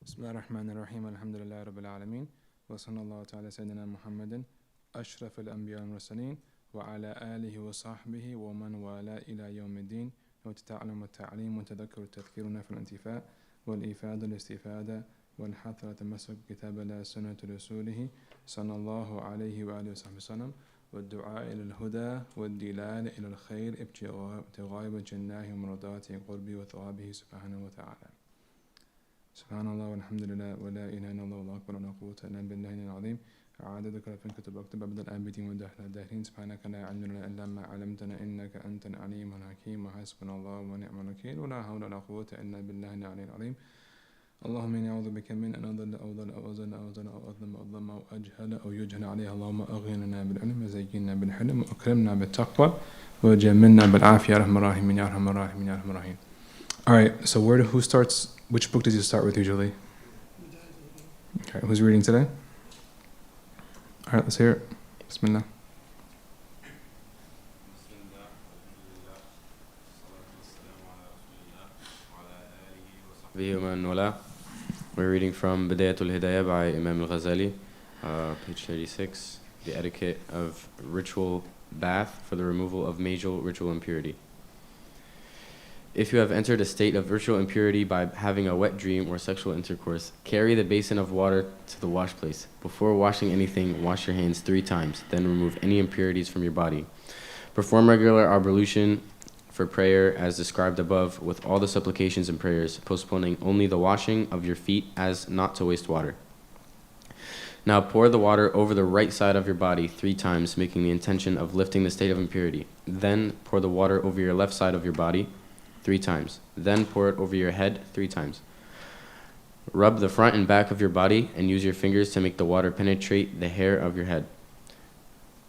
بسم الله الرحمن الرحيم الحمد لله رب العالمين وصلى الله تعالى سيدنا محمد أشرف الأنبياء والمرسلين وعلى آله وصحبه ومن والاه إلى يوم الدين وتتعلم التعليم وتذكر التذكير نفع الانتفاع والإفادة الاستفادة والحث على تمسك بكتاب الله سنة رسوله صلى الله عليه وآله وصحبه وسلم والدعاء إلى الهدى والدلال إلى الخير ابتغاء وجه الله ومرضاته قربه وثوابه سبحانه وتعالى. سبحان الله والحمد لله ولا إله إلا الله والله أكبر ولا قوة إلا بالله العظيم. عددك لفين كتب أكتب أبدا الآبدين ودهل الداهرين. سبحانك لا علم لنا إلا ما علمتنا إنك أنت العليم الحكيم وحسبنا الله ونعم الوكيل ولا حول ولا قوة إلا بالله العلي العظيم. اللهم إني أعوذ بك من أن أضل أو ضل أو أزل أو أظلم أو أظلم أو أظلم أو أجهل أو يجهل عليها. اللهم أغننا بالعلم وزينا بالحلم وأكرمنا بالتقوى وجملنا بالعافية يا أرحم الراحمين يا أرحم الراحمين يا أرحم الراحمين. All right, so who starts? Which book does you start with usually? Okay, who's reading today? All right, let's hear it. Bismillah. We're reading from Bidayatul Hidayah by Imam Al-Ghazali, page 36, the etiquette of ritual bath for the removal of major ritual impurity. If you have entered a state of ritual impurity by having a wet dream or sexual intercourse, carry the basin of water to the wash place. Before washing anything, wash your hands 3 times, then remove any impurities from your body. Perform regular ablution for prayer as described above, with all the supplications and prayers, postponing only the washing of your feet as not to waste water. Now pour the water over the right side of your body 3 times, making the intention of lifting the state of impurity. Then pour the water over your left side of your body 3 times. Then pour it over your head 3 times. Rub the front and back of your body and use your fingers to make the water penetrate the hair of your head.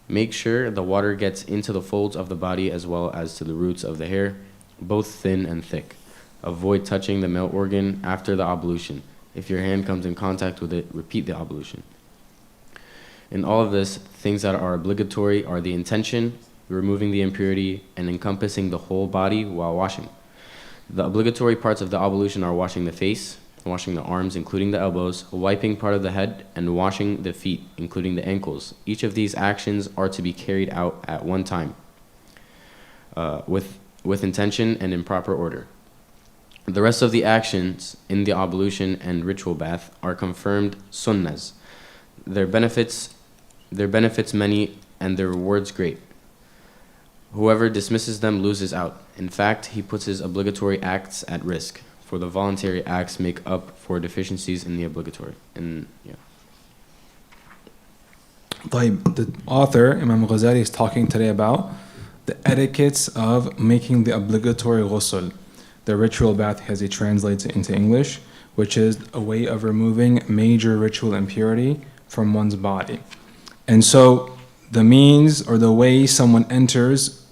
Make sure the water gets into the folds of the body as well as to the roots of the hair, both thin and thick. Avoid touching the male organ after the ablution. If your hand comes in contact with it, repeat the ablution. In all of this, things that are obligatory are the intention, removing the impurity, and encompassing the whole body while washing. The obligatory parts of the ablution are washing the face, washing the arms, including the elbows, wiping part of the head, and washing the feet, including the ankles. Each of these actions are to be carried out at one time, with intention and in proper order. The rest of the actions in the ablution and ritual bath are confirmed sunnahs. Their benefits many and their rewards great. Whoever dismisses them loses out. In fact, he puts his obligatory acts at risk, for the voluntary acts make up for deficiencies in the obligatory. The author, Imam Ghazali, is talking today about the etiquettes of making the obligatory ghusl, the ritual bath as he translates it into English, which is a way of removing major ritual impurity from one's body. And so the means or the way someone enters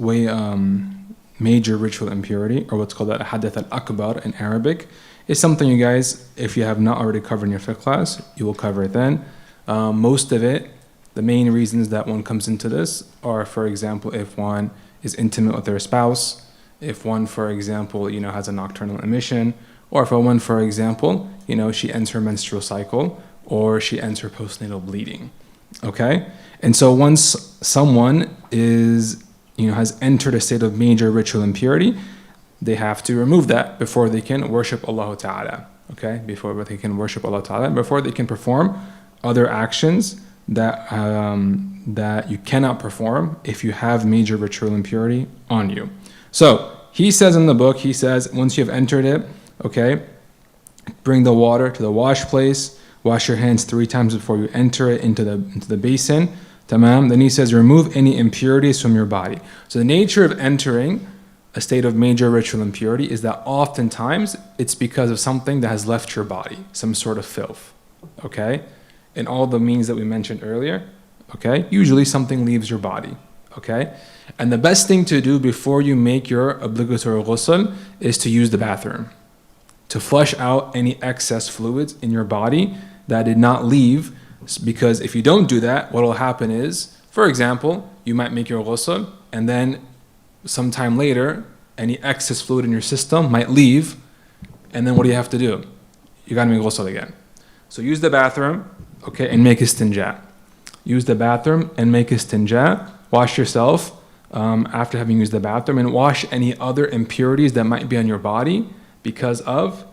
major ritual impurity, or what's called the hadath al-akbar in Arabic, is something you guys, if you have not already covered in your fiqh class, you will cover it then. Most of it, the main reasons that one comes into this are, for example, if one is intimate with their spouse, if one, for example, has a nocturnal emission, or if one, for example, she ends her menstrual cycle, or she ends her postnatal bleeding. Okay? And so once someone has entered a state of major ritual impurity, they have to remove that before they can worship Allah Ta'ala. Okay? Before they can worship Allah Ta'ala, before they can perform other actions that you cannot perform if you have major ritual impurity on you. So he says in the book, once you have entered it, okay, bring the water to the wash place, wash your hands 3 times before you enter it into the basin. Tamam. Then he says, remove any impurities from your body. So the nature of entering a state of major ritual impurity is that oftentimes it's because of something that has left your body, some sort of filth. Okay? In all the means that we mentioned earlier, okay, usually something leaves your body. Okay? And the best thing to do before you make your obligatory ghusl is to use the bathroom, to flush out any excess fluids in your body that did not leave. Because if you don't do that, what will happen is, for example, you might make your ghusl, and then sometime later, any excess fluid in your system might leave, and then what do you have to do? you gotta make ghusl again. So use the bathroom, okay, and make istinja. Use the bathroom and make istinja. Wash yourself after having used the bathroom, and wash any other impurities that might be on your body because of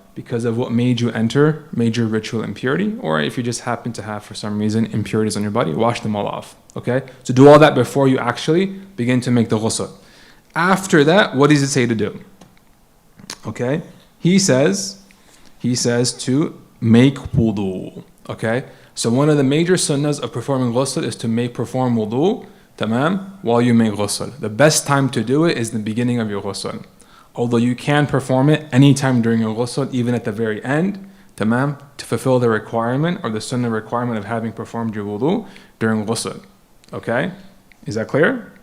what made you enter major ritual impurity, or if you just happen to have, for some reason, impurities on your body, wash them all off, okay? So do all that before you actually begin to make the ghusl. After that, what does it say to do? Okay? He says to make wudu, okay? So one of the major sunnahs of performing ghusl is to perform wudu, tamam, while you make ghusl. The best time to do it is the beginning of your ghusl. Although you can perform it anytime during your ghusl, even at the very end, tamam, to fulfill the requirement or the sunnah requirement of having performed your wudu during ghusl. Okay? Is that clear?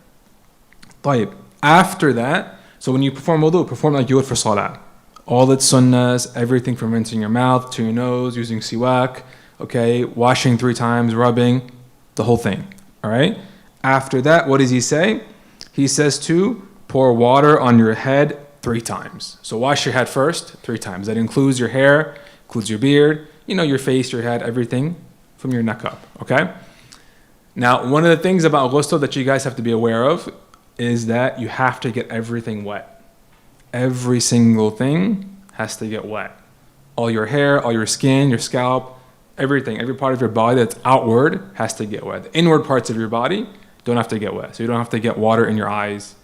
طيب. After that, so when you perform wudu, perform like you would for salah. All its sunnahs, everything from rinsing your mouth to your nose, using siwak, okay, washing 3 times, rubbing, the whole thing. Alright? After that, what does he say? He says to pour water on your head 3 times. So wash your head first 3 times. That includes your hair, includes your beard, your face, your head, everything from your neck up. Okay? Now, one of the things about ghusl that you guys have to be aware of is that you have to get everything wet. Every single thing has to get wet. All your hair, all your skin, your scalp, everything, every part of your body that's outward has to get wet. The inward parts of your body don't have to get wet. So you don't have to get water in your eyes.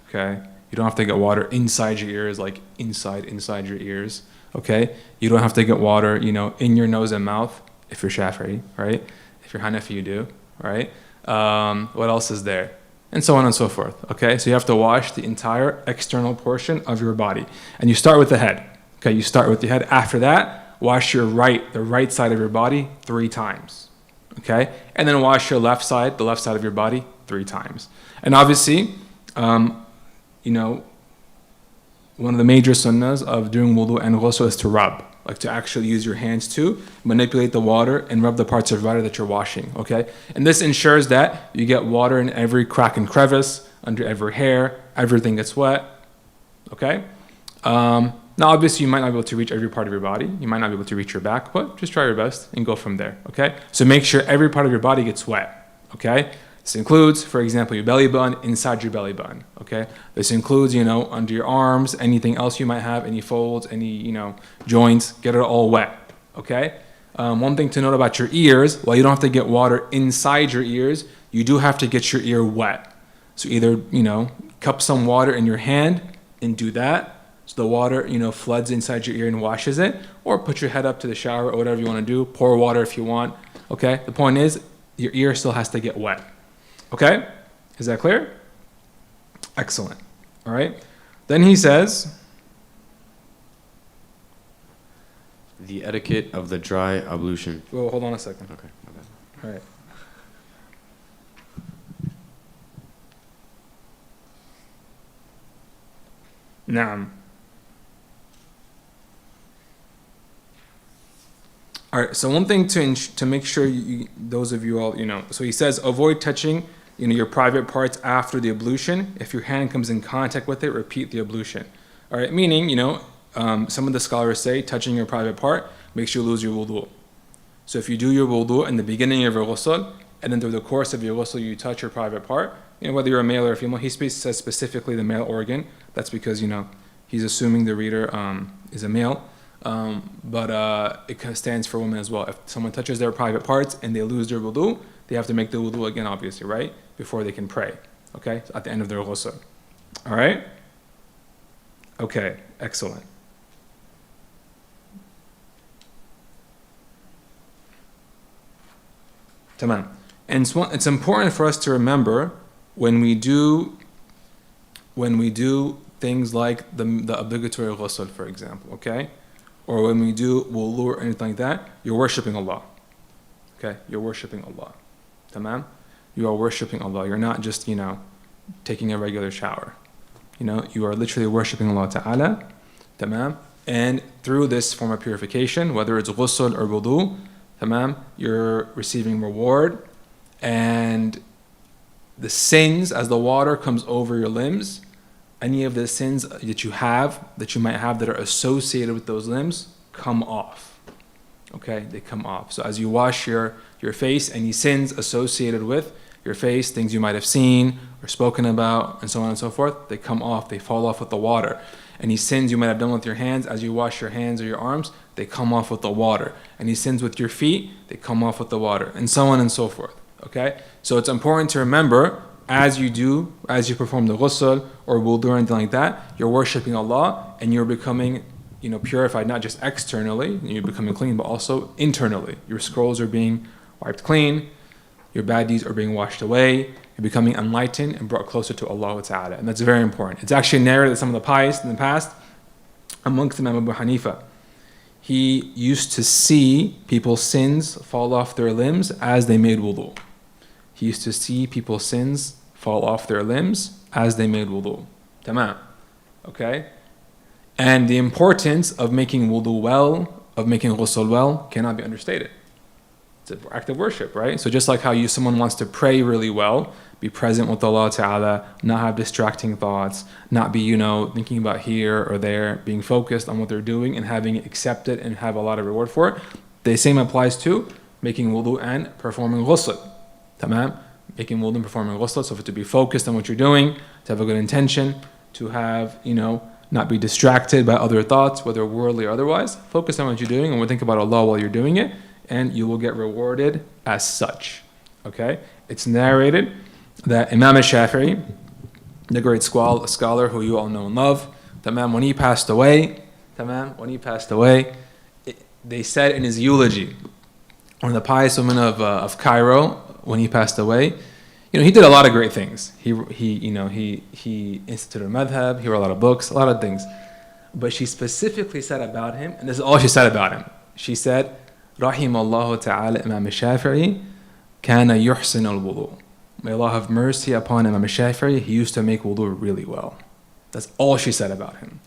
Okay? You don't have to get water inside your ears, like inside your ears. Okay? You don't have to get water, in your nose and mouth if you're Shafi'i, right? If you're Hanafi, you do, right? What else is there? And so on and so forth. Okay? So you have to wash the entire external portion of your body. And you start with the head. Okay? You start with the head. After that, wash the right side of your body 3 times. Okay? And then wash the left side of your body 3 times. And obviously, one of the major sunnahs of doing wudu and ghusl is to rub, like to actually use your hands to manipulate the water and rub the parts of your body that you're washing, okay? And this ensures that you get water in every crack and crevice, under every hair, everything gets wet, okay? Now, obviously, you might not be able to reach every part of your body. You might not be able to reach your back, but just try your best and go from there, okay? So make sure every part of your body gets wet, okay? This includes, for example, your belly button, inside your belly button, okay? This includes, under your arms, anything else you might have, any folds, any, joints, get it all wet, okay? One thing to note about your ears, while you don't have to get water inside your ears, you do have to get your ear wet. So either, cup some water in your hand and do that, so the water, floods inside your ear and washes it, or put your head up to the shower or whatever you want to do, pour water if you want, okay? The point is, your ear still has to get wet. Okay? Is that clear? Excellent. All right. Then he says, the etiquette of the dry ablution. well, hold on a second. Okay, my bad. All right. Naam. All right, so one thing to make sure those of you all, so he says avoid touching, your private parts after the ablution. If your hand comes in contact with it, repeat the ablution. All right, meaning, some of the scholars say touching your private part makes you lose your wudu. So if you do your wudu in the beginning of your ghusl, and then through the course of your ghusl you touch your private part, whether you're a male or a female, he says specifically the male organ. That's because, he's assuming the reader is a male. But it stands for women as well. If someone touches their private parts and they lose their wudu, they have to make the wudu again, obviously, right? Before they can pray, okay? So at the end of their ghusl. All right? Okay, excellent. Tamam. And it's important for us to remember when we do things like the obligatory ghusl, for example, okay? Or when we do wudu or anything like that, you're worshipping Allah. Okay? You're worshipping Allah. Tamam? You are worshipping Allah. You're not just, taking a regular shower. You are literally worshipping Allah Ta'ala. Tamam? And through this form of purification, whether it's ghusl or wudu, tamam, you're receiving reward. And the sins, as the water comes over your limbs, any of the sins that you might have that are associated with those limbs come off. Okay, they come off. So as you wash your face, any sins associated with your face, things you might have seen or spoken about, and so on and so forth, they come off, they fall off with the water. Any sins you might have done with your hands, as you wash your hands or your arms, they come off with the water. Any sins with your feet, they come off with the water, and so on and so forth. Okay? So it's important to remember, as you perform the ghusl or wudu or anything like that, you're worshipping Allah and you're becoming purified, not just externally, you're becoming clean, but also internally. Your scrolls are being wiped clean, your bad deeds are being washed away, you're becoming enlightened and brought closer to Allah Ta'ala. And that's very important. It's actually narrated that some of the pious in the past, amongst Imam Abu Hanifa, he used to see people's sins fall off their limbs as they made wudu. He used to see people's sins fall off their limbs as they made wudu. Tamam. Okay? And the importance of making wudu well, of making ghusl well, cannot be understated. It's an act of worship, right? So just like how someone wants to pray really well, be present with Allah Ta'ala, not have distracting thoughts, not be, thinking about here or there, being focused on what they're doing and having it accepted and have a lot of reward for it. The same applies to making wudu and performing ghusl. Tamam? Making wudu and performing ghusl, so for to be focused on what you're doing, to have a good intention, to have, not be distracted by other thoughts, whether worldly or otherwise. Focus on what you're doing and think about Allah while you're doing it, and you will get rewarded as such. Okay? It's narrated that Imam al-Shafi'i, the great scholar who you all know and love, when he passed away, they said in his eulogy, one of the pious women of Cairo, when he passed away, he did a lot of great things. He instituted a madhab, he wrote a lot of books, a lot of things. But she specifically said about him, and this is all she said about him. She said, Rahim Allah Ta'ala Imam al-Shafi'i, kana yuhsin al-wudu. May Allah have mercy upon Imam al-Shafi'i, he used to make wudu really well. That's all she said about him.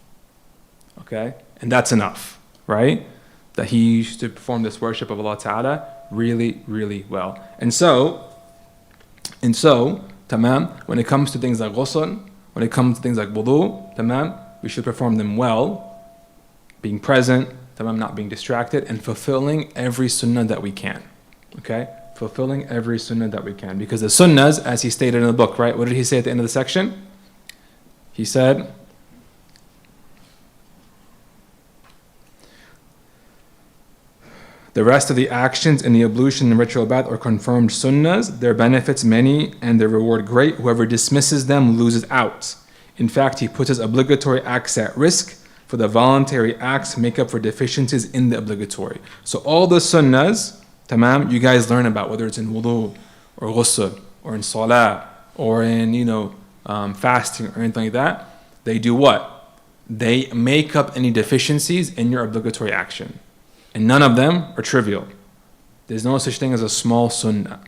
Okay? And that's enough, right? That he used to perform this worship of Allah Ta'ala really, really well. And so, tamam, when it comes to things like ghusl, when it comes to things like wudu, tamam, we should perform them well, being present, tamam, not being distracted, and fulfilling every sunnah that we can. Okay? Fulfilling every sunnah that we can. Because the sunnahs, as he stated in the book, right? What did he say at the end of the section? He said, the rest of the actions in the ablution and ritual bath are confirmed sunnahs, their benefits many and their reward great. Whoever dismisses them loses out. In fact, he puts his obligatory acts at risk, for the voluntary acts make up for deficiencies in the obligatory. So all the sunnahs, tamam, you guys learn about, whether it's in wudu or ghusl or in salah or in fasting or anything like that, they do what? They make up any deficiencies in your obligatory action. And none of them are trivial. There's no such thing as a small sunnah.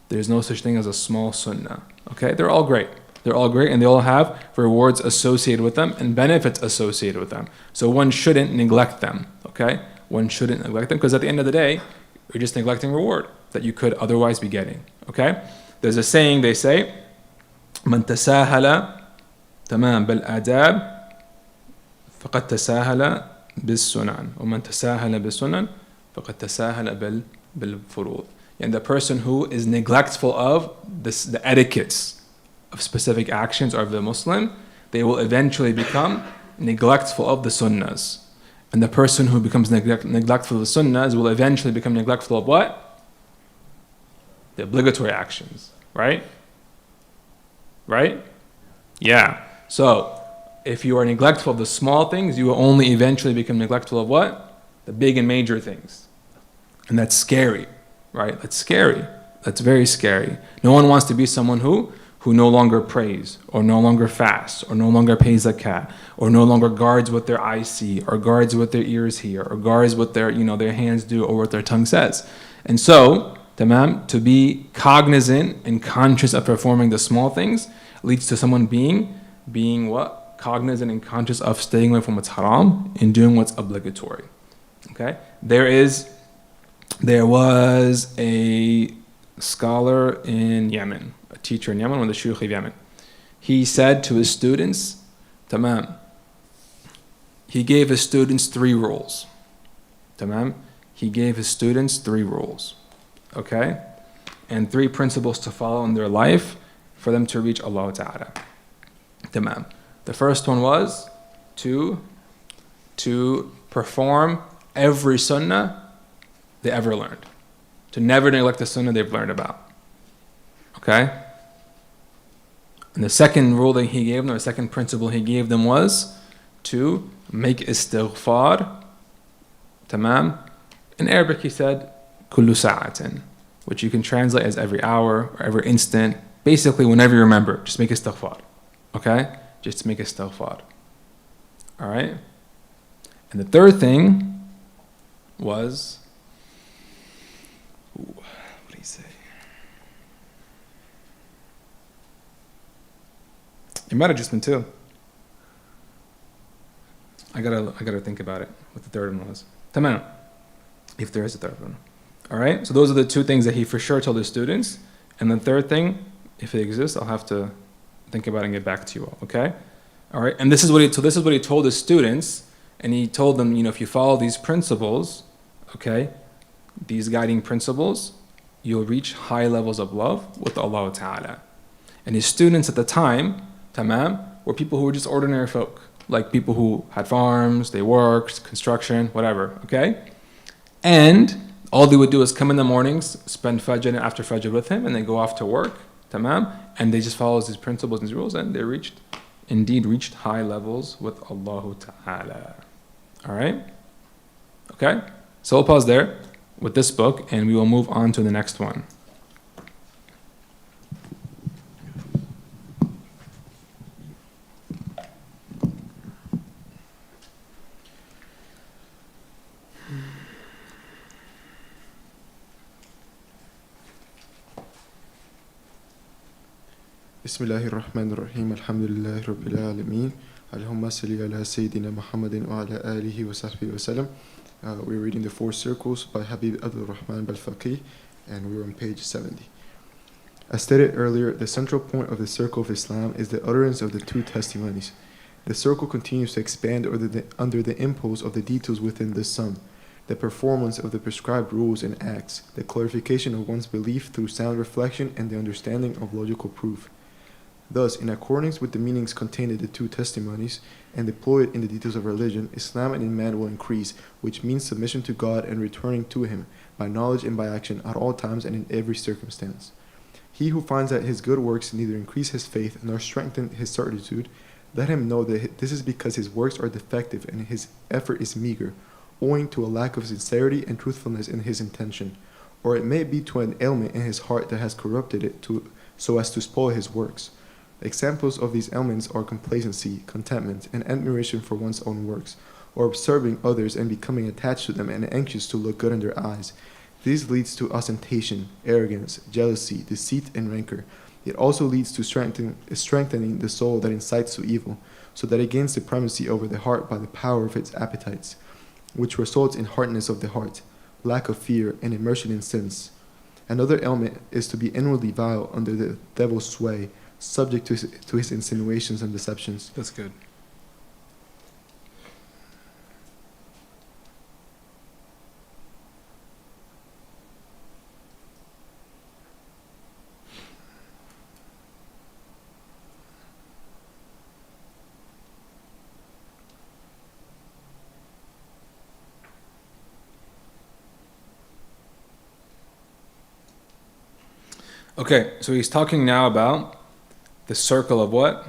There's no such thing as a small sunnah. Okay? They're all great. They're all great, and they all have rewards associated with them and benefits associated with them. So one shouldn't neglect them. Okay? One shouldn't neglect them, because at the end of the day, you're just neglecting reward that you could otherwise be getting. Okay? There's a saying they say, من تساهل تمام بالآداب فقد تساهل بالسنن ومن تساهل بالسنن فقد تساهل بالفروض. And the person who is neglectful of the etiquettes of specific actions of the Muslim, they will eventually become neglectful of the sunnahs. And the person who becomes neglectful of the sunnahs will eventually become neglectful of what? The obligatory actions. Right? Right? Yeah. So, if you are neglectful of the small things, you will only eventually become neglectful of what? The big and major things. And that's scary, right? That's scary. That's very scary. No one wants to be someone who no longer prays, or no longer fasts, or no longer pays zakat, or no longer guards what their eyes see, or guards what their ears hear, or guards what their hands do, or what their tongue says. And so, tamam, to be cognizant and conscious of performing the small things leads to someone being what? Cognizant and conscious of staying away from what's haram and doing what's obligatory. Okay? There was a scholar in Yemen, a teacher in Yemen, one of the shuyukh of Yemen. He said to his students, tamam, he gave his students 3 rules. Tamam? he gave his students 3 rules, okay? And 3 principles to follow in their life for them to reach Allah Ta'ala. Tamam. The first one was to perform every sunnah they ever learned. To never neglect the sunnah they've learned about. Okay? And the second rule that he gave them, or the second principle he gave them was to make istighfar. Tamam. In Arabic he said, kullu sa'atin, which you can translate as every hour or every instant. Basically, whenever you remember, just make istighfar. Okay? Just make istighfar. Alright? And the third thing was, what do you say? It might have just been 2. I gotta think about it, what the third one was. Tamam. If there is a third one. Alright? So those are the 2 things that he for sure told his students. And the third thing, if it exists, I'll have to think about it and get back to you all. Okay? Alright? And this is what he told his students. And he told them, if you follow these principles, okay, these guiding principles, you'll reach high levels of love with Allah Ta'ala. And his students at the time, tamam, were people who were just ordinary folk. Like people who had farms, they worked, construction, whatever, okay? And all they would do is come in the mornings, spend Fajr and after Fajr with him, and then go off to work, tamam, and they just follow these principles and these rules, and they indeed reached high levels with Allah Ta'ala. Alright? Okay? So we'll pause there with this book, and we will move on to the next one. Bismillahir Rahmanir Rahim. Alhamdulillah Rabbil Alameen. Allahumma salli ala Sayyidina Muhammadin wa ala alihi wa sahbihi wa sallam. We're reading The 4 Circles by Habib Abdul Rahman Balfaqih, and we're on page 70. As stated earlier, the central point of the circle of Islam is the utterance of the 2 testimonies. The circle continues to expand under the impulse of the details within the sum, the performance of the prescribed rules and acts, the clarification of one's belief through sound reflection, and the understanding of logical proof. Thus, in accordance with the meanings contained in the 2 testimonies and deployed in the details of religion, Islam and Iman will increase, which means submission to God and returning to Him by knowledge and by action at all times and in every circumstance. He who finds that his good works neither increase his faith nor strengthen his certitude, let him know that this is because his works are defective and his effort is meager, owing to a lack of sincerity and truthfulness in his intention, or it may be to an ailment in his heart that has corrupted it so as to spoil his works. Examples of these ailments are complacency, contentment, and admiration for one's own works, or observing others and becoming attached to them and anxious to look good in their eyes. This leads to ostentation, arrogance, jealousy, deceit, and rancor. It also leads to strengthening the soul that incites to evil, so that it gains supremacy over the heart by the power of its appetites, which results in hardness of the heart, lack of fear, and immersion in sins. Another ailment is to be inwardly vile under the devil's sway, subject to his insinuations and deceptions. That's good. Okay, so he's talking now about the circle of what?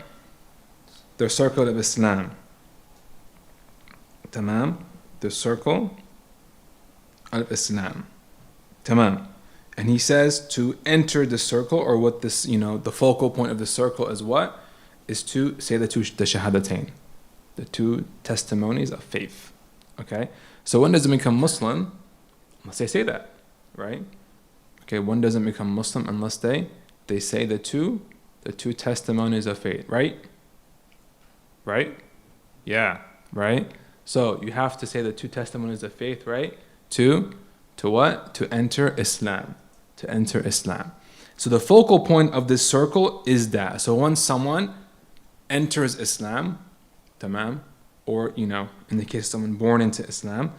The circle of Islam. Tamam? The circle of Islam. Tamam. And he says to enter the circle, or what this, the focal point of the circle is what? Is to say the shahadatain. The 2 testimonies of faith. Okay? So one doesn't become Muslim unless they say that, right? Okay, one doesn't become Muslim unless they say the two testimonies of faith, right? Right? Yeah, right? So you have to say the 2 testimonies of faith, right? To what? To enter Islam. To enter Islam. So the focal point of this circle is that. So once someone enters Islam, tamam, or in the case of someone born into Islam,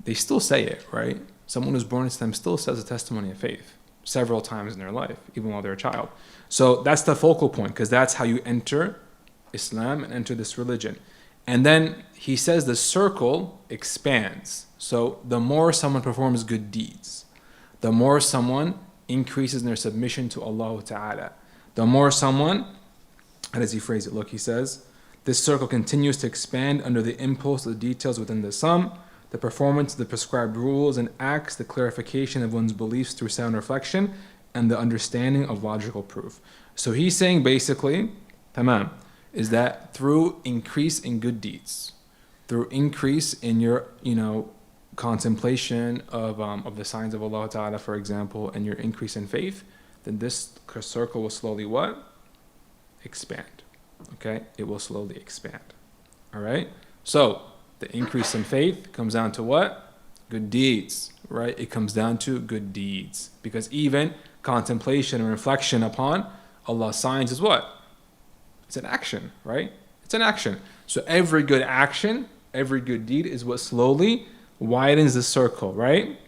they still say it, right? Someone who's born into them still says a testimony of faith several times in their life, even while they're a child. So that's the focal point, because that's how you enter Islam and enter this religion. And then he says the circle expands. So the more someone performs good deeds, the more someone increases in their submission to Allah Ta'ala, the more someone, how does he phrase it? Look, he says, this circle continues to expand under the impulse of the details within the sum, the performance of the prescribed rules and acts, the clarification of one's beliefs through sound reflection, and the understanding of logical proof. So he's saying basically, tamam, is that through increase in good deeds, through increase in your, contemplation of the signs of Allah Ta'ala, for example, and your increase in faith, then this circle will slowly what? Expand. Okay? It will slowly expand. All right? So, the increase in faith comes down to what? Good deeds, right? It comes down to good deeds. Because even contemplation and reflection upon Allah's signs is what? It's an action, right? It's an action. So every good action, every good deed is what slowly widens the circle, right?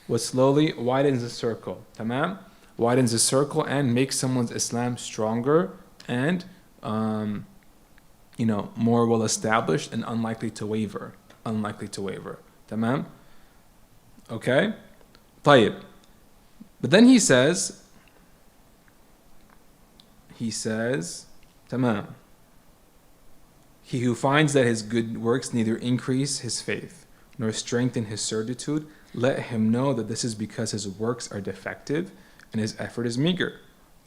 What slowly widens the circle, tamam? Widens the circle and makes someone's Islam stronger and, more well established and unlikely to waver. Tamam? Okay? طيب. But then he says, tamam. He who finds that his good works neither increase his faith nor strengthen his certitude, let him know that this is because his works are defective and his effort is meager,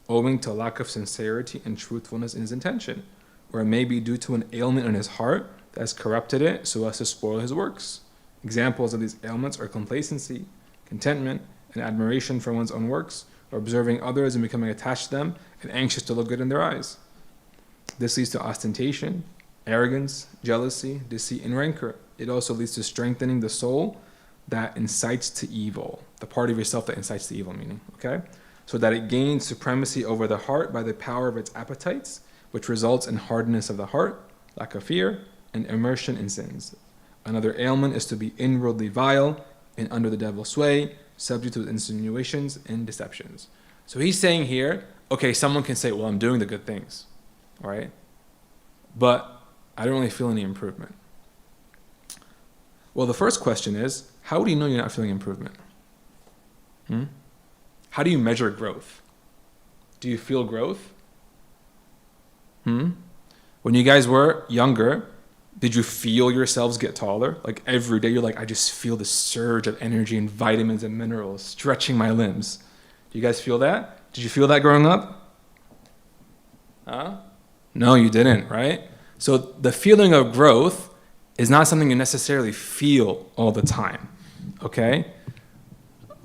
owing to lack of sincerity and truthfulness in his intention, or it may be due to an ailment in his heart that has corrupted it so as to spoil his works. Examples of these ailments are complacency, contentment, and admiration for one's own works, or observing others and becoming attached to them and anxious to look good in their eyes. This leads to ostentation, arrogance, jealousy, deceit, and rancor. It also leads to strengthening the soul that incites to evil, the part of yourself that incites to evil, meaning, okay? So that it gains supremacy over the heart by the power of its appetites, which results in hardness of the heart, lack of fear, and immersion in sins. Another ailment is to be inwardly vile and under the devil's sway, subject to insinuations and deceptions. So he's saying here, okay, someone can say, well, I'm doing the good things, all right? But I don't really feel any improvement. Well, the first question is, how do you know you're not feeling improvement? How do you measure growth? Do you feel growth? When you guys were younger, did you feel yourselves get taller? Like every day you're like, I just feel the surge of energy and vitamins and minerals stretching my limbs. Do you guys feel that? Did you feel that growing up? No, you didn't, right? So the feeling of growth is not something you necessarily feel all the time, okay?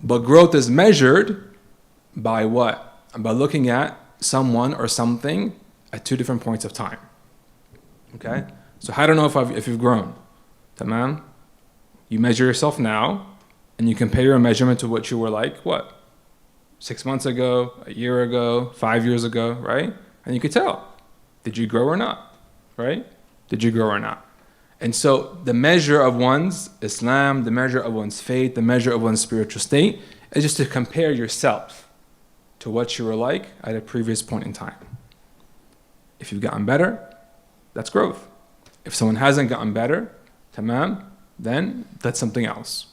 But growth is measured by what? By looking at someone or something at two different points of time, okay? So how do I know if you've grown? Tamam? You measure yourself now, and you compare your measurement to what you were like, what? 6 months ago, a year ago, 5 years ago, right? And you could tell, did you grow or not, right? Did you grow or not? And so the measure of one's Islam, the measure of one's faith, the measure of one's spiritual state is just to compare yourself to what you were like at a previous point in time. If you've gotten better, that's growth. If someone hasn't gotten better, tamam, then that's something else,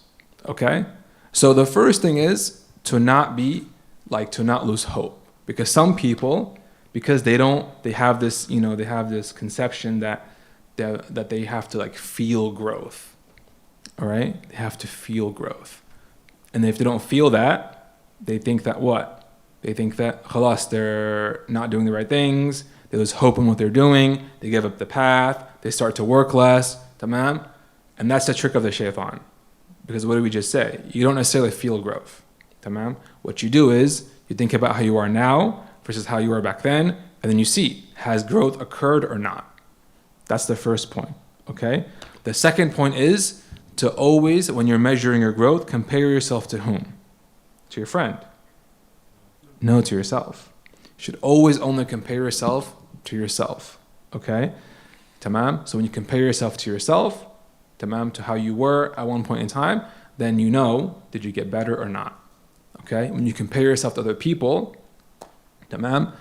okay? So the first thing is to not lose hope. Because some people, because they have this conception that they have to feel growth, all right? They have to feel growth. And if they don't feel that, they think that what? They think that, khalas, they're not doing the right things, they lose hope in what they're doing, they give up the path, they start to work less, tamam? And that's the trick of the shaitan. Because what did we just say? You don't necessarily feel growth, tamam? What you do is, you think about how you are now versus how you were back then, and then you see, has growth occurred or not? That's the first point, okay? The second point is to always, when you're measuring your growth, compare yourself to whom? To your friend. No, to yourself. You should always only compare yourself to yourself, okay? Tamam? So when you compare yourself to yourself, tamam, to how you were at one point in time, then you know, did you get better or not? Okay? When you compare yourself to other people, tamam,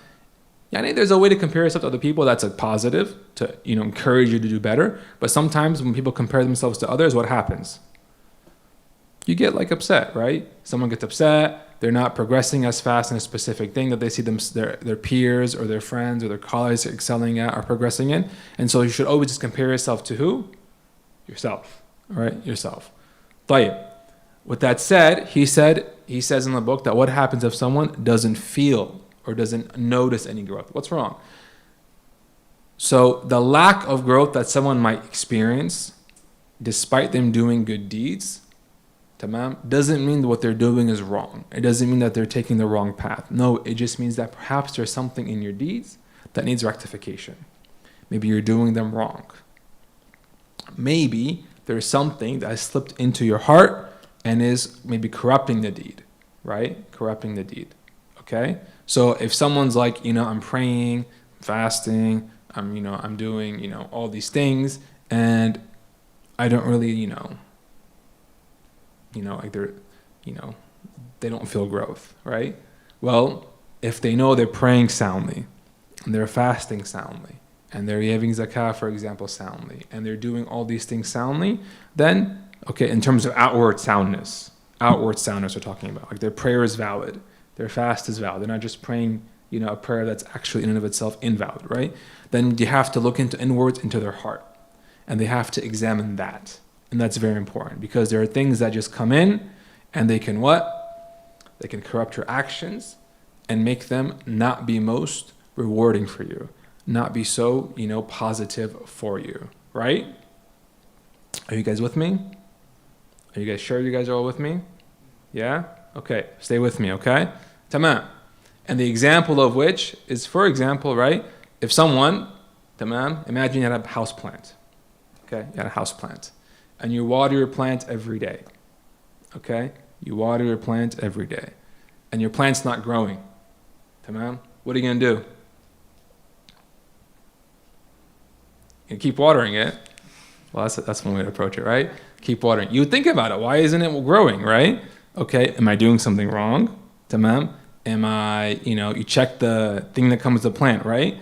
yani there's a way to compare yourself to other people that's a positive, to encourage you to do better. But sometimes when people compare themselves to others, what happens? You get like upset, right? Someone gets upset, they're not progressing as fast in a specific thing that they see their peers or their friends or their colleagues excelling at or progressing in. And so you should always just compare yourself to who? Yourself, all right? Yourself. طيب. With that said, he says in the book that what happens if someone doesn't feel or doesn't notice any growth? What's wrong? So the lack of growth that someone might experience despite them doing good deeds, tamam, doesn't mean that what they're doing is wrong. It doesn't mean that they're taking the wrong path. No, it just means that perhaps there's something in your deeds that needs rectification. Maybe you're doing them wrong. Maybe there's something that has slipped into your heart and is maybe corrupting the deed, right? Corrupting the deed, okay? So if someone's like, I'm praying, fasting, I'm doing, all these things, and I don't really, like they don't feel growth, right? Well, if they know they're praying soundly, and they're fasting soundly, and they're giving zakah, for example, soundly, and they're doing all these things soundly, then, okay, in terms of outward soundness we're talking about. Like their prayer is valid, their fast is valid. They're not just praying, a prayer that's actually in and of itself invalid, right? Then you have to look inwards into their heart, and they have to examine that. And that's very important because there are things that just come in and they can what? They can corrupt your actions and make them not be most rewarding for you, not be so, positive for you, right? Are you guys with me? Are you guys sure you guys are all with me? Yeah? Okay, stay with me, okay? Tamam. And the example of which is, for example, right? If someone, tamam, imagine you had a house plant, okay? You had a house plant. And you water your plant every day, okay? You water your plant every day. And your plant's not growing, tamam? What are you going to do? You keep watering it. Well, that's one way to approach it, right? Keep watering. You think about it. Why isn't it growing, right? Okay, am I doing something wrong? Tamam? Am I, you check the thing that comes with the plant, right?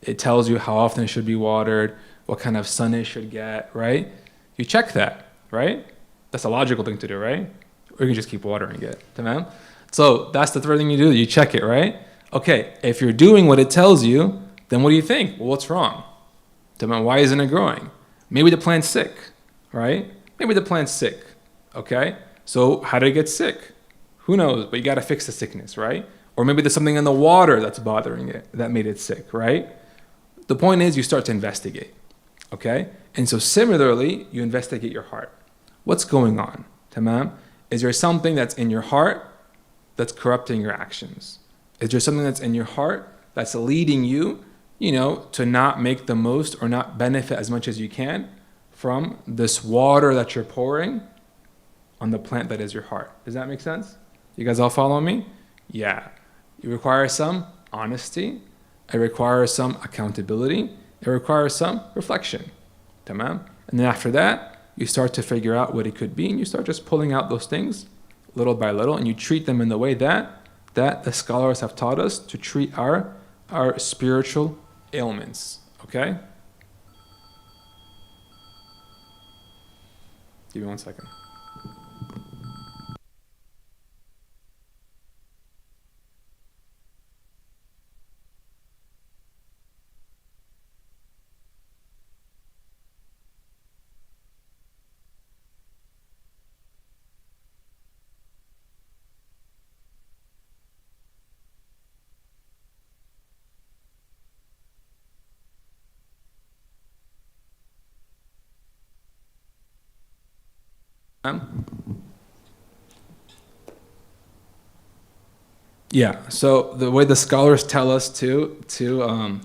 It tells you how often it should be watered, what kind of sun it should get, right? You check that, right? That's a logical thing to do, right? Or you can just keep watering it, tamam? So that's the third thing you do. You check it, right? Okay, if you're doing what it tells you, then what do you think? Well, what's wrong? Tamam, why isn't it growing? Maybe the plant's sick, right? Maybe the plant's sick, okay? So how did it get sick? Who knows? But you got to fix the sickness, right? Or maybe there's something in the water that's bothering it that made it sick, right? The point is you start to investigate, okay? And so similarly, you investigate your heart. What's going on? Tamam? Is there something that's in your heart that's corrupting your actions? Is there something that's in your heart that's leading you, to not make the most or not benefit as much as you can from this water that you're pouring on the plant that is your heart? Does that make sense? You guys all follow me? Yeah. It requires some honesty. It requires some accountability. It requires some reflection. Tamam? And then after that, you start to figure out what it could be, and you start just pulling out those things little by little, and you treat them in the way that the scholars have taught us to treat our spiritual ailments. Okay? Give me 1 second. Yeah, so the way the scholars tell us to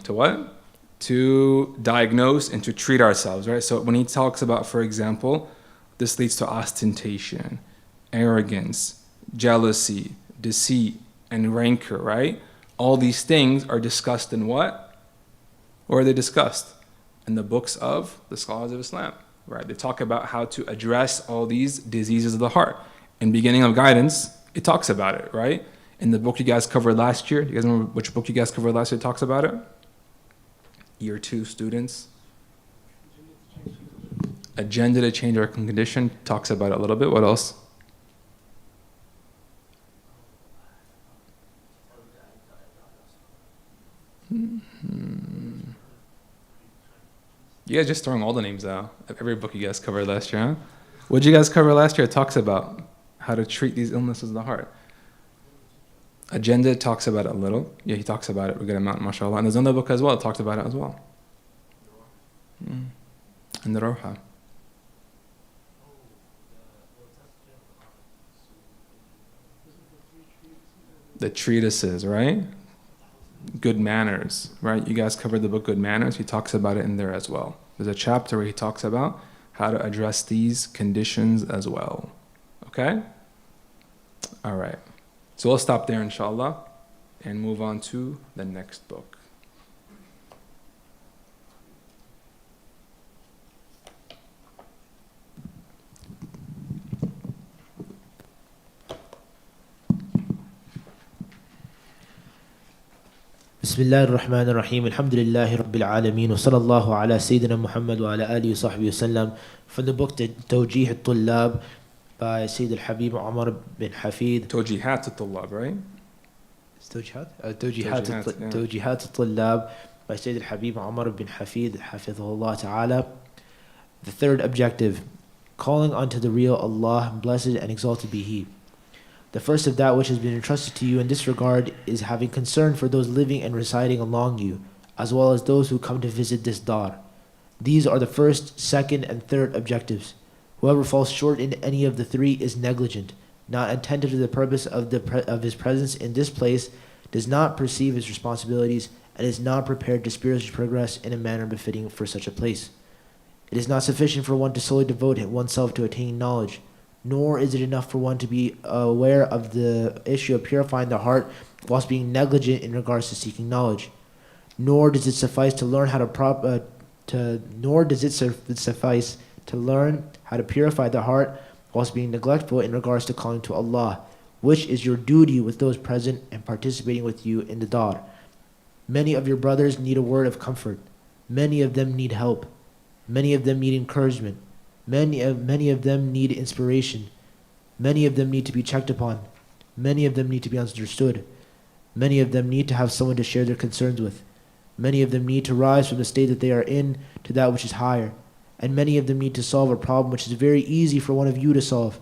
what? To diagnose and to treat ourselves, right? So when he talks about, for example, this leads to ostentation, arrogance, jealousy, deceit, and rancor, right? All these things are discussed in what? Where are they discussed? In the books of the scholars of Islam, right? They talk about how to address all these diseases of the heart. In Beginning of Guidance, it talks about it, right? In the book you guys covered last year, do you guys remember which book you guys covered last year that talks about it? Year 2 students. Agenda to Change Our Condition talks about it a little bit. What else? You guys just throwing all the names out of every book you guys covered last year, huh? What did you guys cover last year? It talks about how to treat these illnesses of the heart. Agenda talks about it a little. Yeah, he talks about it a good amount, mashallah. And there's another book as well that talks about it as well. And the Rawha. The treatises, right? Good Manners, right? You guys covered the book Good Manners. He talks about it in there as well. There's a chapter where he talks about how to address these conditions as well. Okay? All right. So we'll stop there, inshallah, and move on to the next book. بسم الله الرحمن الرحيم الحمد لله رب العالمين وصلى الله على سيدنا محمد وعلى آله وصحبه وسلم. From the book توجيه الطلاب by Sayyid al-Habib Umar bin Hafid. توجيهات الطلاب, right? توجيهات الطلاب by Sayyid al-Habib Umar bin Hafid حفظه الله تعالى. The third objective, calling unto the real Allah, blessed and exalted be He. The first of that which has been entrusted to you in this regard is having concern for those living and residing along you, as well as those who come to visit this dar. These are the first, second, and third objectives. Whoever falls short in any of the three is negligent, not attentive to the purpose of his presence in this place, does not perceive his responsibilities, and is not prepared to spiritually progress in a manner befitting for such a place. It is not sufficient for one to solely devote oneself to attaining knowledge, nor is it enough for one to be aware of the issue of purifying the heart whilst being negligent in regards to seeking knowledge. Nor does it suffice to learn how to learn how to purify the heart whilst being neglectful in regards to calling to Allah, which is your duty with those present and participating with you in the dar. Many of your brothers need a word of comfort. Many of them need help. Many of them need encouragement. Many of them need inspiration. Many of them need to be checked upon. Many of them need to be understood. Many of them need to have someone to share their concerns with. Many of them need to rise from the state that they are in to that which is higher. And many of them need to solve a problem which is very easy for one of you to solve.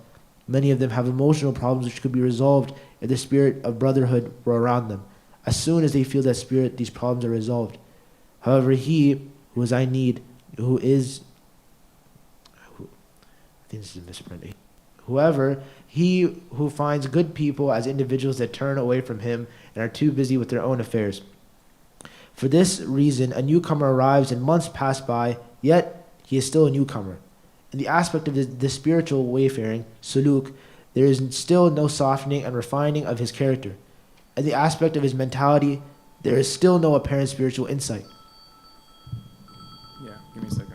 Many of them have emotional problems which could be resolved if the spirit of brotherhood were around them. As soon as they feel that spirit, these problems are resolved. However, he who is I need, However, he who finds good people as individuals that turn away from him and are too busy with their own affairs. For this reason, a newcomer arrives and months pass by, yet he is still a newcomer. In the aspect of the spiritual wayfaring, suluk, there is still no softening and refining of his character. In the aspect of his mentality, there is still no apparent spiritual insight. Yeah, give me a second.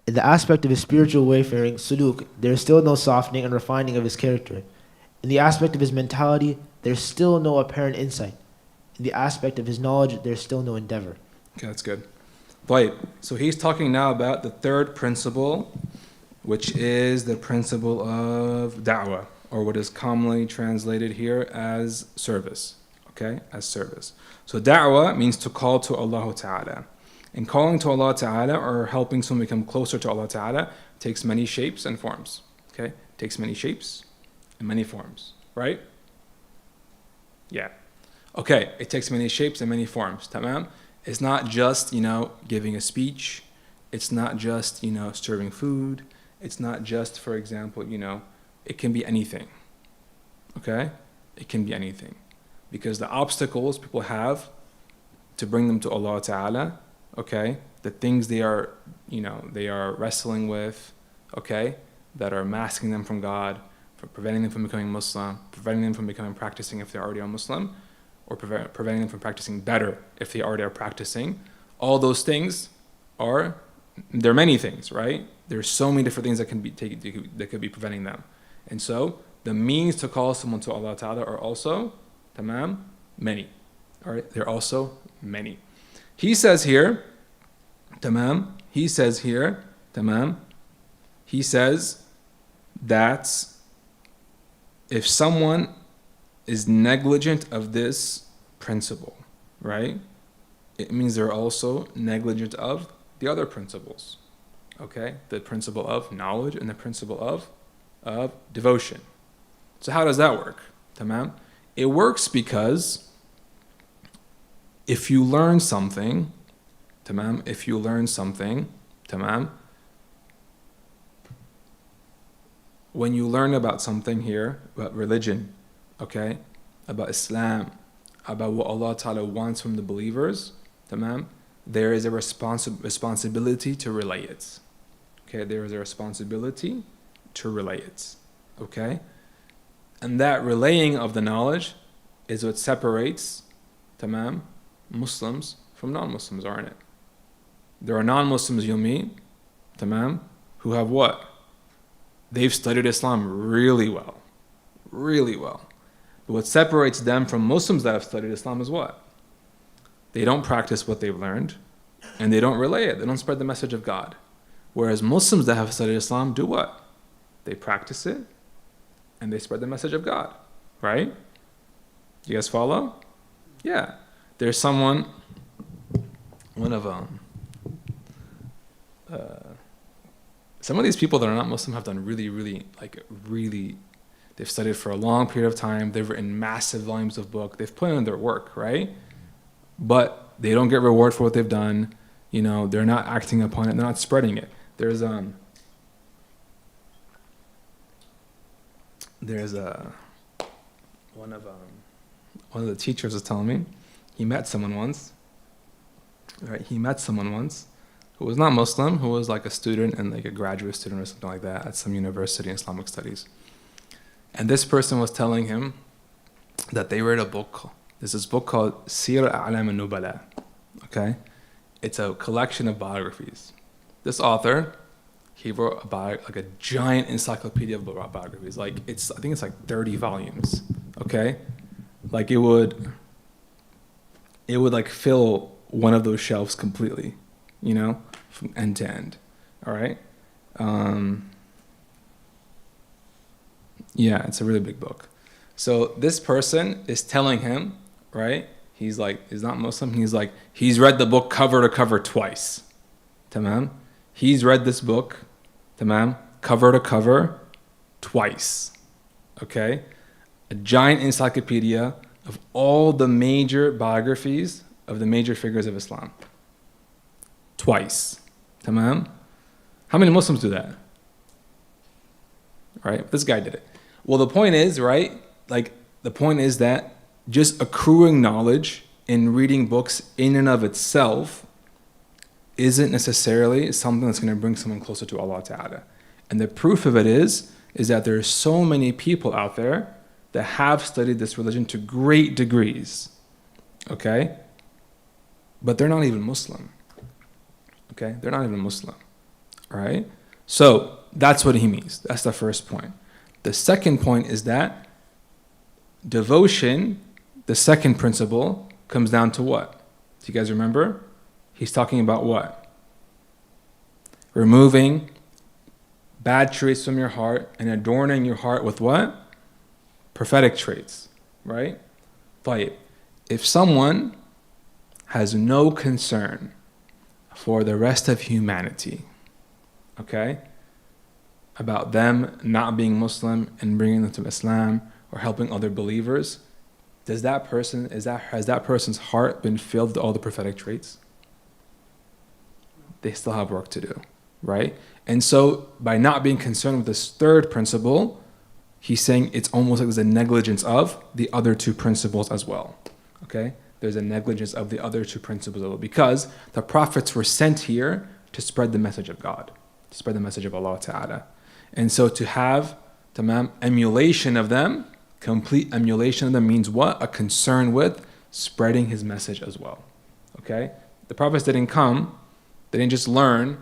In the aspect of his spiritual wayfaring, suluk, there is still no softening and refining of his character. In the aspect of his mentality, there is still no apparent insight. In the aspect of his knowledge, there is still no endeavor. Okay, that's good. Right. So he's talking now about the third principle, which is the principle of da'wah, or what is commonly translated here as service. Okay, as service. So da'wah means to call to Allah Ta'ala. And calling to Allah Ta'ala, or helping someone become closer to Allah Ta'ala, takes many shapes and forms. Okay? Takes many shapes and many forms. Right? Yeah. Okay, it takes many shapes and many forms. Tamam? It's not just, giving a speech. It's not just, serving food. It's not just, for example, it can be anything. Okay? It can be anything. Because the obstacles people have to bring them to Allah Ta'ala okay, the things they are, they are wrestling with, okay, that are masking them from God, for preventing them from becoming Muslim, preventing them from becoming practicing if they're already a Muslim, or preventing them from practicing better if they already are practicing. All those things there are many things, right? There's so many different things that could be preventing them. And so the means to call someone to Allah Ta'ala are also, many. All right, they're also many. He says here, he says that if someone is negligent of this principle, right, it means they're also negligent of the other principles, okay? The principle of knowledge and the principle of devotion. So how does that work? It works because if you learn something, when you learn about something here, about religion, okay, about Islam, about what Allah Ta'ala wants from the believers, there is a responsibility to relay it. Okay, there is a responsibility to relay it. Okay? And that relaying of the knowledge is what separates, Muslims from non-Muslims, aren't it? There are non-Muslims you'll meet, who have what? They've studied Islam really well. Really well. But what separates them from Muslims that have studied Islam is what? They don't practice what they've learned, and they don't relay it. They don't spread the message of God. Whereas Muslims that have studied Islam do what? They practice it, and they spread the message of God. Right? You guys follow? Yeah. There's someone, some of these people that are not Muslim have done really, they've studied for a long period of time. They've written massive volumes of book. They've put in their work, right? But they don't get reward for what they've done. They're not acting upon it. They're not spreading it. There's one of the teachers was telling me he met someone once. Right? He met someone once who was not Muslim, who was like a student and like a graduate student or something like that at some university in Islamic studies. And this person was telling him that they read a book. There's this book called Sir A'lam al-Nubala. Okay? It's a collection of biographies. This author, he wrote a giant encyclopedia of biographies. I think it's like 30 volumes. Okay? Like it would like fill one of those shelves completely, from end to end. All right? Yeah, it's a really big book. So this person is telling him, right? He's not Muslim. He's read the book cover to cover twice. Tamam? He's read this book, tamam, cover to cover twice. Okay? A giant encyclopedia of all the major biographies of the major figures of Islam. Twice. Tamam? How many Muslims do that? Right? This guy did it. Well, the point is, right? The point is that just accruing knowledge in reading books in and of itself isn't necessarily something that's going to bring someone closer to Allah Ta'ala. And the proof of it is that there are so many people out there that have studied this religion to great degrees. Okay? But they're not even Muslim. Okay? They're not even Muslim. Right? So, that's what he means. That's the first point. The second point is that devotion, the second principle, comes down to what? Do you guys remember? He's talking about what? Removing bad traits from your heart and adorning your heart with what? Prophetic traits, right? But if someone has no concern for the rest of humanity, okay, about them not being Muslim and bringing them to Islam or helping other believers, has that person's heart been filled with all the prophetic traits? They still have work to do, right? And so by not being concerned with this third principle, he's saying it's almost like there's a negligence of the other two principles as well, okay? there's a negligence of the other two principles of Allah. Because the prophets were sent here to spread the message of God, to spread the message of Allah Ta'ala. And so to have emulation of them, complete emulation of them means what? A concern with spreading His message as well. Okay? The prophets didn't come, they didn't just learn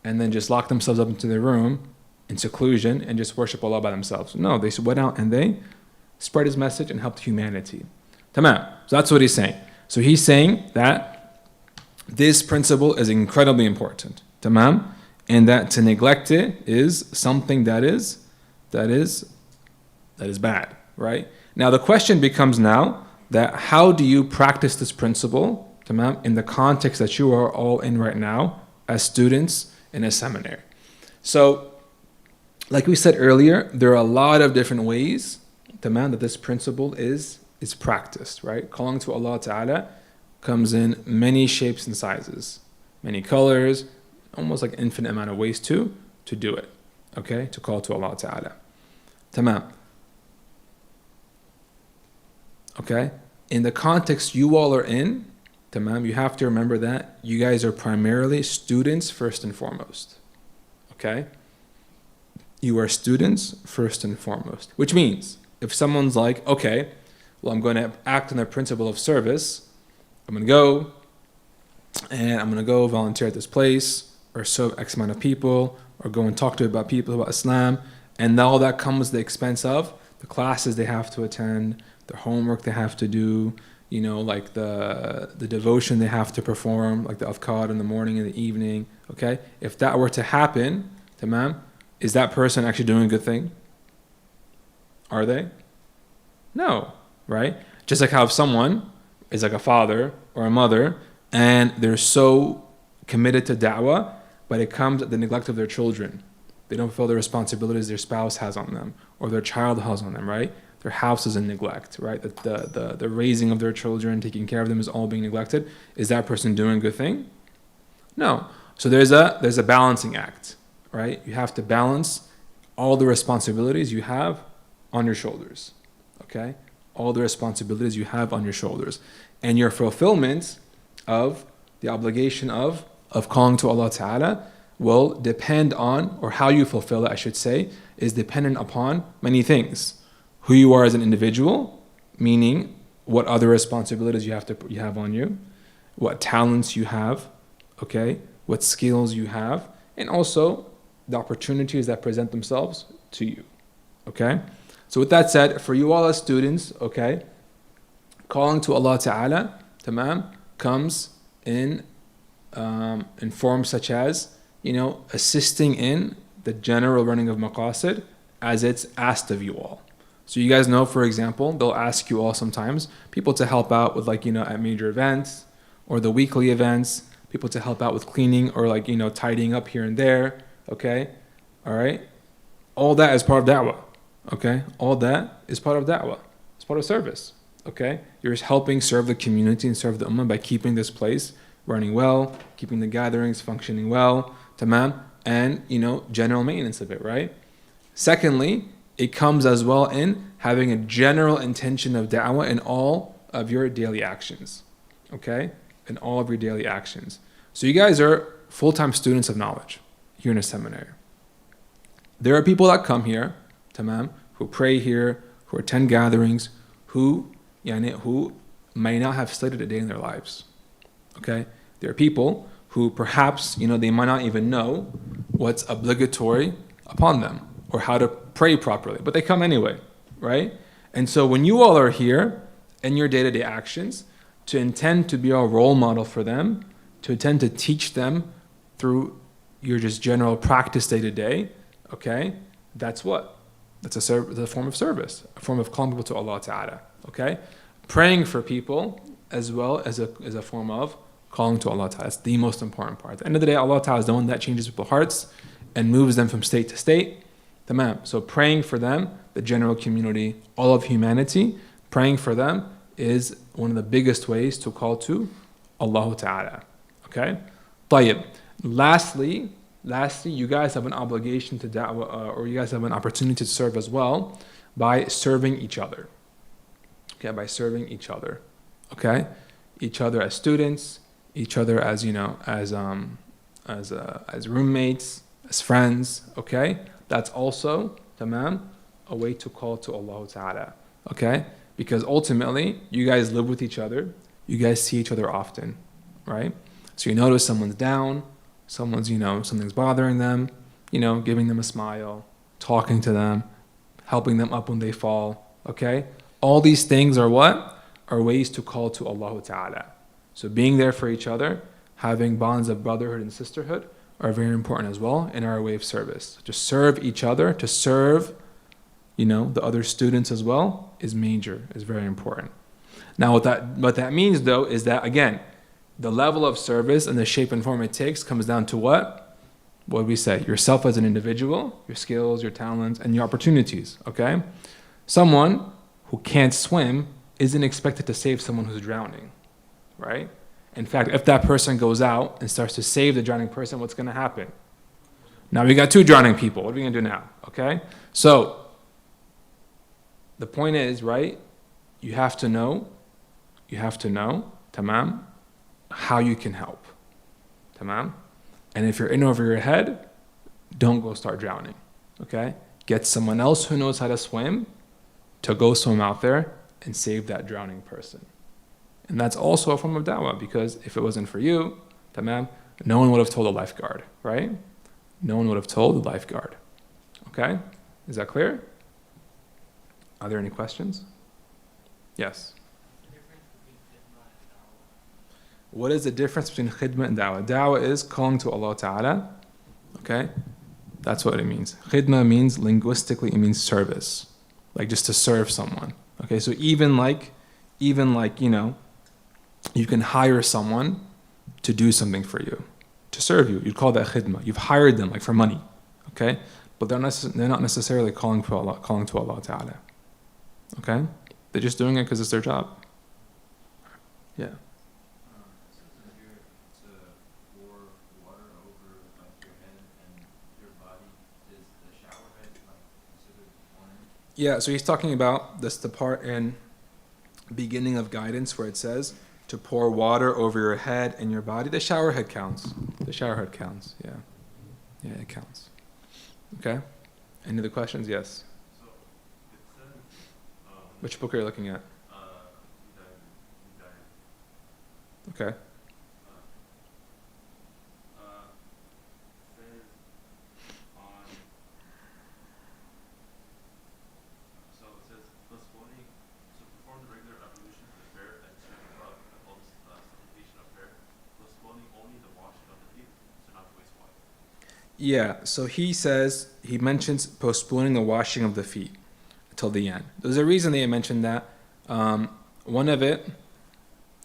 and then just lock themselves up into their room in seclusion and just worship Allah by themselves. No, they went out and they spread His message and helped humanity. Tamam. So that's what he's saying. So he's saying that this principle is incredibly important. Tamam. And that to neglect it is something that is bad, right? Now the question becomes now that how do you practice this principle, tamam, in the context that you are all in right now as students in a seminary? So, like we said earlier, there are a lot of different ways, tamam, that this principle is practiced, right? Calling to Allah Ta'ala comes in many shapes and sizes, many colors, almost like infinite amount of ways to do it, okay? To call to Allah Ta'ala. Tamam. Okay? In the context you all are in, tamam, you have to remember that you guys are primarily students first and foremost. Okay? You are students first and foremost. Which means, if someone's like, okay, well, I'm going to act on the principle of service, I'm going to go, and I'm going to go volunteer at this place, or serve X amount of people, or go and talk to about people about Islam, and all that comes at the expense of the classes they have to attend, the homework they have to do, you know, like the devotion they have to perform, like the adhkar in the morning and the evening, okay? If that were to happen, tamam, is that person actually doing a good thing? Are they? No, right? Just like how if someone is like a father or a mother and they're so committed to da'wah, but it comes at the neglect of their children. They don't fulfill the responsibilities their spouse has on them or their child has on them, right? Their house is in neglect, right? The raising of their children, taking care of them is all being neglected. Is that person doing a good thing? No. So there's a balancing act, right? You have to balance all the responsibilities you have on your shoulders, okay? All the responsibilities you have on your shoulders. And your fulfillment of the obligation of calling to Allah Ta'ala will depend on, or how you fulfill it, I should say, is dependent upon many things. Who you are as an individual, meaning what other responsibilities you have on you, what talents you have, okay, what skills you have, and also the opportunities that present themselves to you, okay? So with that said, for you all as students, okay, calling to Allah Ta'ala, tamam, comes in forms such as, you know, assisting in the general running of Maqasid as it's asked of you all. So you guys know, for example, they'll ask you all sometimes, people to help out with, like, you know, at major events or the weekly events, people to help out with cleaning or, like, you know, tidying up here and there, okay? All right? All that is part of da'wah, okay? All that is part of da'wah. It's part of service, okay? You're just helping serve the community and serve the ummah by keeping this place running well, keeping the gatherings functioning well, tamam, and, you know, general maintenance of it, right? Secondly, it comes as well in having a general intention of da'wah in all of your daily actions, okay? In all of your daily actions. So you guys are full-time students of knowledge here in a seminary. There are people that come here, tamam, who pray here, who attend gatherings, who may not have studied a day in their lives, okay? There are people who perhaps, you know, they might not even know what's obligatory upon them or how to pray properly, but they come anyway, right? And so when you all are here in your day-to-day actions, to intend to be a role model for them, to intend to teach them through your just general practice day-to-day, okay, that's what? That's a form of service, a form of calling people to Allah Ta'ala, okay? Praying for people as well as a form of calling to Allah Ta'ala. That's the most important part. At the end of the day, Allah Ta'ala is the one that changes people's hearts and moves them from state to state. Tamam. So praying for them, the general community, all of humanity, praying for them is one of the biggest ways to call to Allah Ta'ala. Okay? طيب. Lastly, you guys have an obligation to da'wah, or you guys have an opportunity to serve as well by serving each other. Okay? By serving each other. Okay? each other as students, each other as as roommates, as friends. Okay, that's also tamam, a way to call to Allah Ta'ala. Okay, because ultimately you guys live with each other, you guys see each other often, right? So you notice someone's down, someone's something's bothering them, giving them a smile, talking to them, helping them up when they fall. Okay, all these things are what? Are ways to call to Allah Ta'ala. So being there for each other, having bonds of brotherhood and sisterhood are very important as well in our way of service. To serve each other, to serve, the other students as well is very important. Now what that means though is that again, the level of service and the shape and form it takes comes down to what? What do we say? Yourself as an individual, your skills, your talents, and your opportunities, okay? Someone who can't swim isn't expected to save someone who's drowning, right? In fact, if that person goes out and starts to save the drowning person, what's going to happen? Now we got 2 drowning people. What are we going to do now? Okay? So, the point is, right, you have to know, tamam, how you can help. Tamam? And if you're in over your head, don't go start drowning. Okay? Get someone else who knows how to swim to go swim out there and save that drowning person. And that's also a form of da'wah, because if it wasn't for you, tamam, no one would have told a lifeguard, right? No one would have told the lifeguard. Okay? Is that clear? Are there any questions? Yes. What is the difference between khidmah and da'wah? Da'wah is calling to Allah Ta'ala. Okay? That's what it means. Khidmah means, linguistically, it means service. Like just to serve someone. Okay, so even like, you can hire someone to do something for you, to serve you. You'd call that khidmah. You've hired them like for money. Okay? But they're not necessarily calling to Allah Ta'ala. Okay? They're just doing it because it's their job. Yeah. Yeah, so he's talking about this, the part in beginning of guidance where it says to pour water over your head and your body. The shower head counts. Yeah. Yeah, it counts. Okay? Any other questions? Yes. So it says, which book are you looking at? Okay. Yeah, so he mentions postponing the washing of the feet till the end. There's a reason they mentioned that. One of it,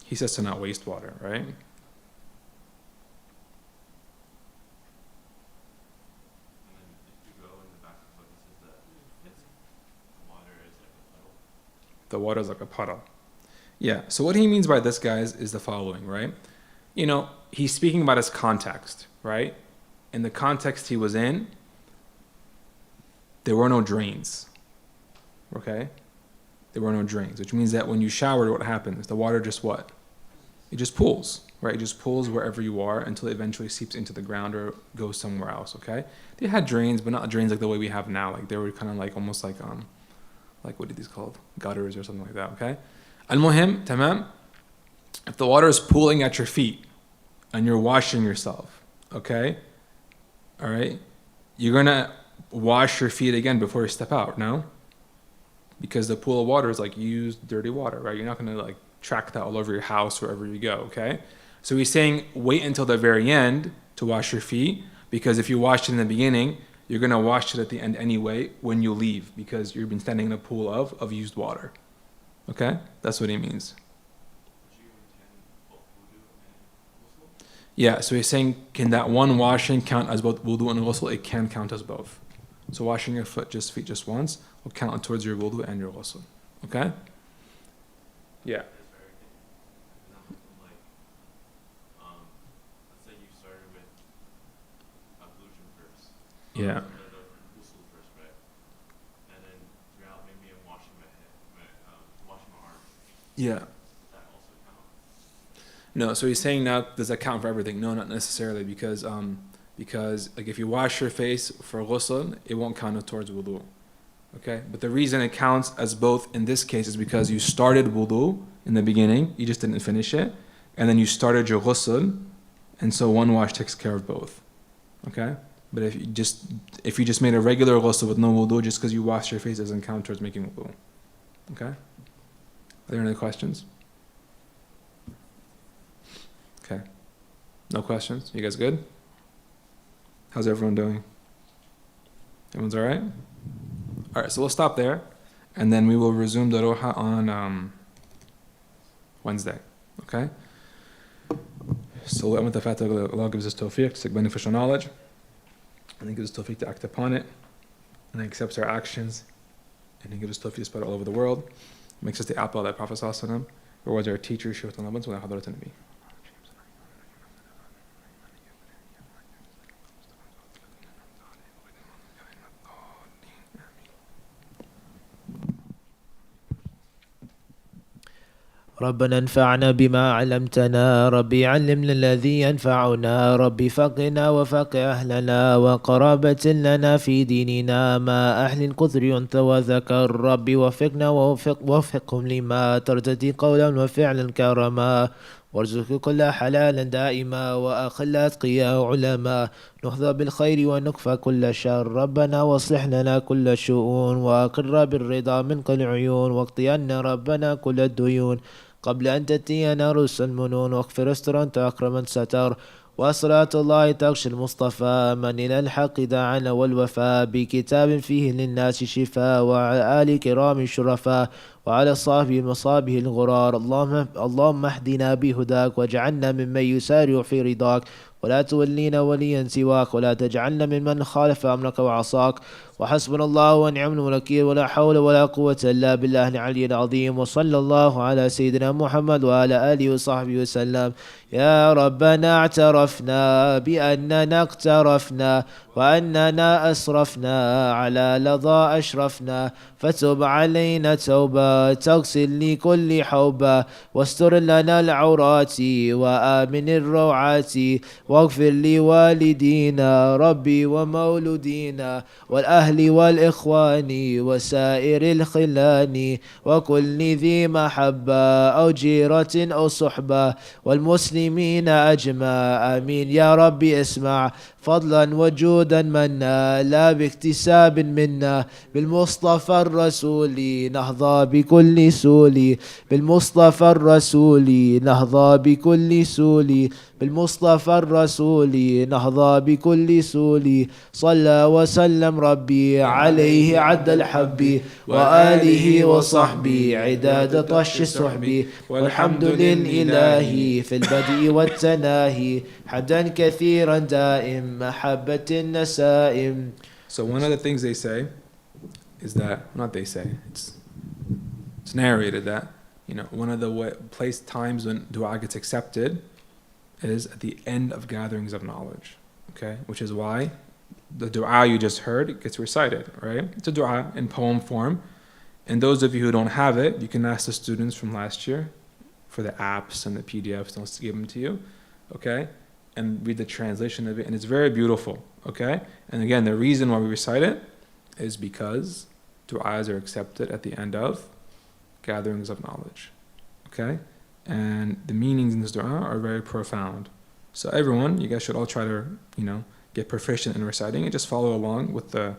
he says to not waste water, right? The water is like a puddle. Yeah, so what he means by this, guys, is the following, right? He's speaking about his context, right? In the context he was in, there were no drains. Okay? There were no drains, which means that when you showered, what happens? The water just what? It just pools, right? It just pools wherever you are until it eventually seeps into the ground or goes somewhere else, okay? They had drains, but not drains like the way we have now. Like they were kind of like almost like what are these called? Gutters or something like that, okay? Al-Muhim, tamam? If the water is pooling at your feet and you're washing yourself, okay? All right? You're going to wash your feet again before you step out, no? Because the pool of water is like used dirty water, right? You're not going to like track that all over your house wherever you go, okay? So he's saying wait until the very end to wash your feet, because if you washed it in the beginning, you're going to wash it at the end anyway when you leave, because you've been standing in a pool of used water. Okay? That's what he means. Yeah, so he's saying, can that one washing count as both wudu and ghusl? It can count as both. So washing your feet just once will count towards your wudu and your ghusl. Okay? Yeah. Let's say you started with ablution first. Yeah. Ghusl first, right? And then throughout, maybe I'm washing my head, washing my arms. Yeah. Does that also count? No, so he's saying now, does that count for everything? No, not necessarily, because like if you wash your face for ghusl, it won't count towards wudu. Okay, but the reason it counts as both in this case is because you started wudu in the beginning, you just didn't finish it, and then you started your ghusl, and so one wash takes care of both. Okay, but if you just made a regular ghusl with no wudu, just because you washed your face doesn't count towards making wudu. Okay, are there any questions? Okay, no questions. You guys good? How's everyone doing? Everyone's all right? All right, so we'll stop there, and then we will resume the Rawha on Wednesday. Okay? So with the fact that Allah gives us tawfiq to take beneficial knowledge, and He gives us tawfiq to act upon it, and He accepts our actions, and He gives us tawfiq to spread it all over the world, makes us the apple of that Prophet Sallallahu Alaihi Wasallam, rewards our teachers, Shaykh al-Nabans, wa hadarat al-Nabi. ربنا انفعنا بما علمتنا ربي علمنا الذي ينفعنا ربي فقنا وفقه أهلنا وقرابة لنا في ديننا ما أهل قدر ينثى وذكر ربي وفقنا ووفقهم لما ترتدي قولا وفعلا كرما وارزق كل حلالا دائما وأخل أتقياء علماء نحظى بالخير ونكفى كل شر ربنا واصلح لنا كل شؤون وأقر بالرضا من كل عيون واقضي عنا ربنا كل الديون قبل أن تأتينا رسل المنون واغفر استرا أكرما ستر وصلاة الله تغشى المصطفى من إلى الحق دعانا والوفاء بكتاب فيه للناس شفاء وعلى آل كرام شرفاء وعلى صحبه مصابه الغرار اللهم اهدنا بهداك واجعلنا ممن يسارع في رضاك ولا تولينا وليا سواك ولا تجعلنا ممن خالف أمرك وعصاك وحسبنا الله ونعم الوكيل ولا حول ولا قوة إلا بالله العلي العظيم وصلى الله على سيدنا محمد وعلى آله وصحبه وسلم يا ربنا اعترفنا بأننا اقترفنا وأننا أسرفنا على لظى أشرفنا فتب علينا توبة تغسل لكل حوبة واستر لنا العورات وآمن الروعات واغفر لوالدينا ربي ومولودينا والأهل والإخوان وسائر الخلان وكل ذي محبة أو جيرة أو صحبة والمسلمين أجمع آمين يا ربي اسمع فضلا وجودا منا لا باكتساب منا بالمصطفى الرسول نهضى بكل سول بالمصطفى الرسول نهضى بكل سول بالمصطفى الرسول نهضى بكل سول صلى وسلم ربي عليه عد الحب وآله وصحبه عداد طش السحب والحمد للإله في البدء والتناهي حدا كثيرا دائم محبة النسائم. So one of the things they say is that, not they say, it's narrated that, one of the times when dua gets accepted is at the end of gatherings of knowledge, okay? Which is why the dua you just heard gets recited, right? It's a dua in poem form. And those of you who don't have it, you can ask the students from last year for the apps and the PDFs, they'll give them to you, okay? And read the translation of it, and it's very beautiful, okay? And again, the reason why we recite it is because du'as are accepted at the end of gatherings of knowledge, okay? And the meanings in this du'a are very profound. So everyone, you guys should all try to, get proficient in reciting and just follow along with the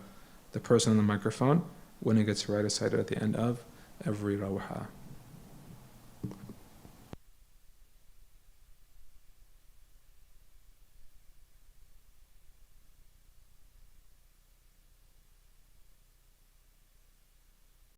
person on the microphone when it gets recited at the end of every rawha.